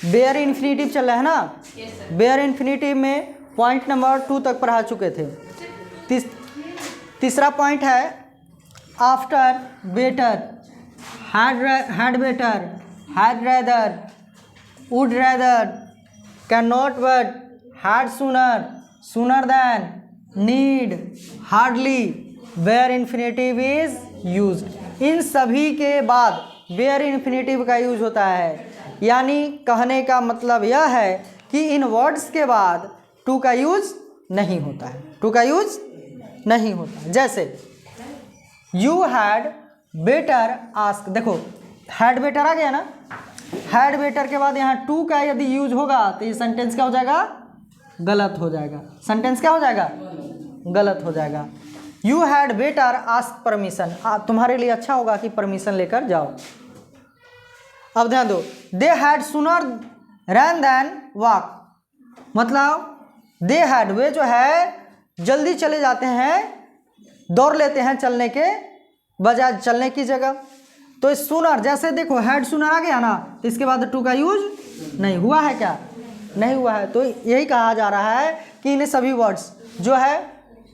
Bear infinitive चल रहा है ना, बेयर इन्फिनेटिव में पॉइंट नंबर 2 तक पढ़ा चुके थे। तीसरा पॉइंट है after, better, had better, had rather, would rather, can not but, had sooner, sooner than, need, hardly, bare infinitive is used. इन सभी के बाद बेयर इन्फिनेटिव का यूज होता है। यानी कहने का मतलब यह है कि इन वर्ड्स के बाद टू का यूज नहीं होता है, टू का यूज नहीं होता। जैसे यू हैड बेटर आस्क, देखो हैड बेटर आ गया ना, हैड बेटर के बाद यहाँ टू का यदि यूज होगा तो ये सेंटेंस क्या हो जाएगा, गलत हो जाएगा। सेंटेंस क्या हो जाएगा, गलत हो जाएगा। You had better ask permission, तुम्हारे लिए अच्छा होगा कि परमिशन लेकर जाओ। अब ध्यान दो, they had sooner run than walk, मतलब दे हैड, वे जो है जल्दी चले जाते हैं, दौड़ लेते हैं चलने के बजाय चलने की जगह। तो इस सूनर, जैसे देखो हैड सूनर आ गया ना, तो इसके बाद टू का यूज नहीं हुआ है, क्या नहीं हुआ है। तो यही कहा जा रहा है कि इन सभी वर्ड्स जो है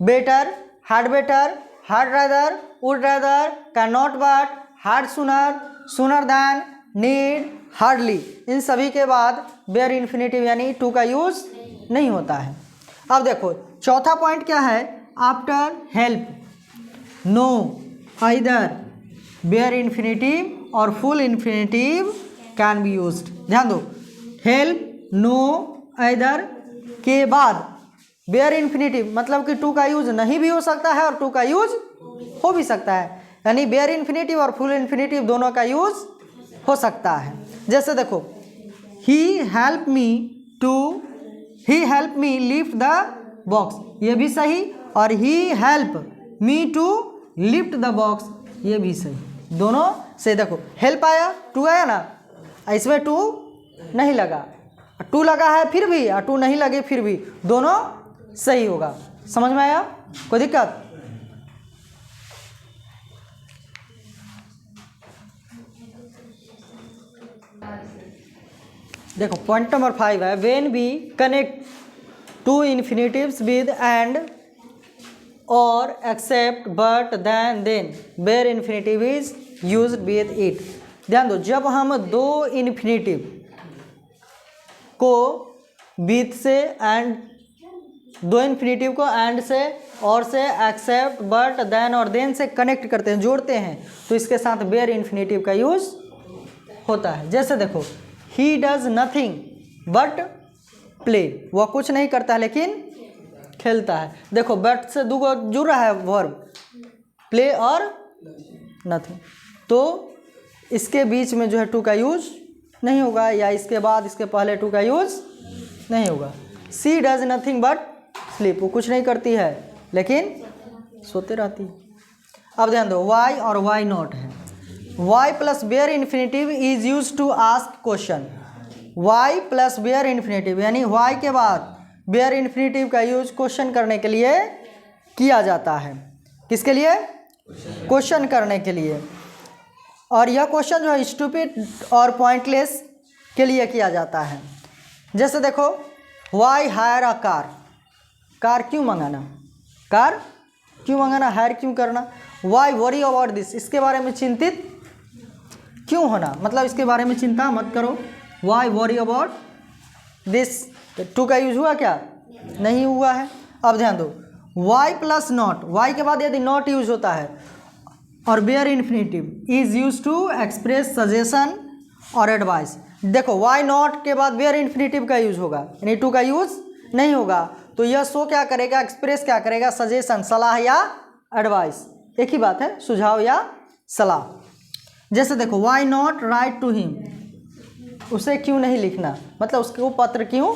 better, had better, had rather, would rather, can not but, had sooner, sooner than, need, hardly, इन सभी के बाद बेयर इन्फिनेटिव यानी टू का यूज नहीं होता है। अब देखो चौथा पॉइंट क्या है, after help, no, either, bare infinitive और full infinitive can be used. ध्यान दो, हेल्प, नो, आइदर के बाद बेयर इन्फिनेटिव, मतलब कि टू का यूज नहीं भी हो सकता है और टू का यूज हो भी सकता है। यानी बेयर इन्फिनेटिव और फुल इन्फिनेटिव दोनों का यूज हो सकता है। जैसे देखो he help me to, he help me lift the box, ये भी सही, और he help me to lift the box, ये भी सही, दोनों से। देखो हेल्प आया, टू आया ना, इसमें टू नहीं लगा, टू लगा है फिर भी, और टू नहीं लगे फिर भी, दोनों सही होगा। समझ में आया, कोई दिक्कत? देखो पॉइंट नंबर 5 है, when we connect two infinitives with and और except but then bare infinitive is used with it. ध्यान दो, जब हम दो इन्फिनेटिव को विद से एंड, दो इन्फिनेटिव को एंड से और से, एक्सेप्ट बट देन और देन से कनेक्ट करते हैं, जोड़ते हैं, तो इसके साथ बेयर इन्फिनेटिव का यूज होता है। जैसे देखो he does nothing but play, वह कुछ नहीं करता लेकिन खेलता है। देखो बट से दो जुड़ रहा है वर्ब, प्ले और नथिंग, तो इसके बीच में जो है टू का यूज नहीं होगा, या इसके बाद इसके पहले टू का यूज नहीं होगा। सी डज नथिंग बट स्लीप, वो कुछ नहीं करती है लेकिन सोते रहती है। अब ध्यान दो, वाई और वाई नॉट है, why plus bare infinitive is use to ask question, why plus bare infinitive यानी वाई के बाद बेयर इन्फिनेटिव का यूज क्वेश्चन करने के लिए किया जाता है। किसके लिए? क्वेश्चन करने के लिए। और यह क्वेश्चन जो है स्टूपिड और पॉइंटलेस के लिए किया जाता है। जैसे देखो why hire a car, car क्यों मंगाना, कार क्यों मंगाना, हायर क्यों करना। वाई वरी अबाउट दिस, इसके बारे में चिंतित क्यों होना, मतलब इसके बारे में चिंता मत करो। Why worry about this, to का यूज हुआ क्या? नहीं हुआ है। अब ध्यान दो, वाई प्लस नॉट, वाई के बाद यदि नॉट यूज होता है और bare infinitive is use to express suggestion और एडवाइस। देखो वाई नॉट के बाद बेयर इन्फिनेटिव का यूज होगा, यानी टू का यूज नहीं होगा, तो यह शो क्या करेगा, एक्सप्रेस क्या करेगा, सजेशन, सलाह या एडवाइस, एक ही बात है, सुझाव या सलाह। जैसे देखो why not write to him, उसे क्यों नहीं लिखना, मतलब उसको पत्र क्यों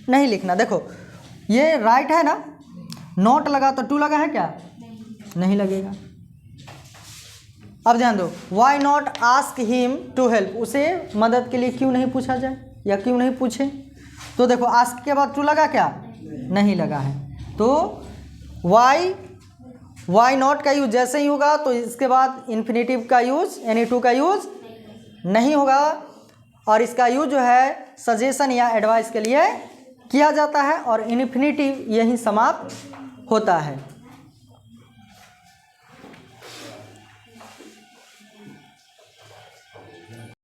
नहीं लिखना। देखो ये राइट है ना, नॉट लगा तो टू लगा है क्या? नहीं लगेगा। अब ध्यान दो, why not ask him to help, उसे मदद के लिए क्यों नहीं पूछा जाए या क्यों नहीं पूछे। तो देखो आस्क के बाद टू लगा क्या? नहीं लगा है। तो वाई नॉट का यूज जैसे ही होगा तो इसके बाद इन्फिनेटिव का यूज यानी टू का यूज नहीं होगा और इसका यूज जो है सजेशन या एडवाइस के लिए किया जाता है और इन्फिनेटिव यहीं समाप्त होता है।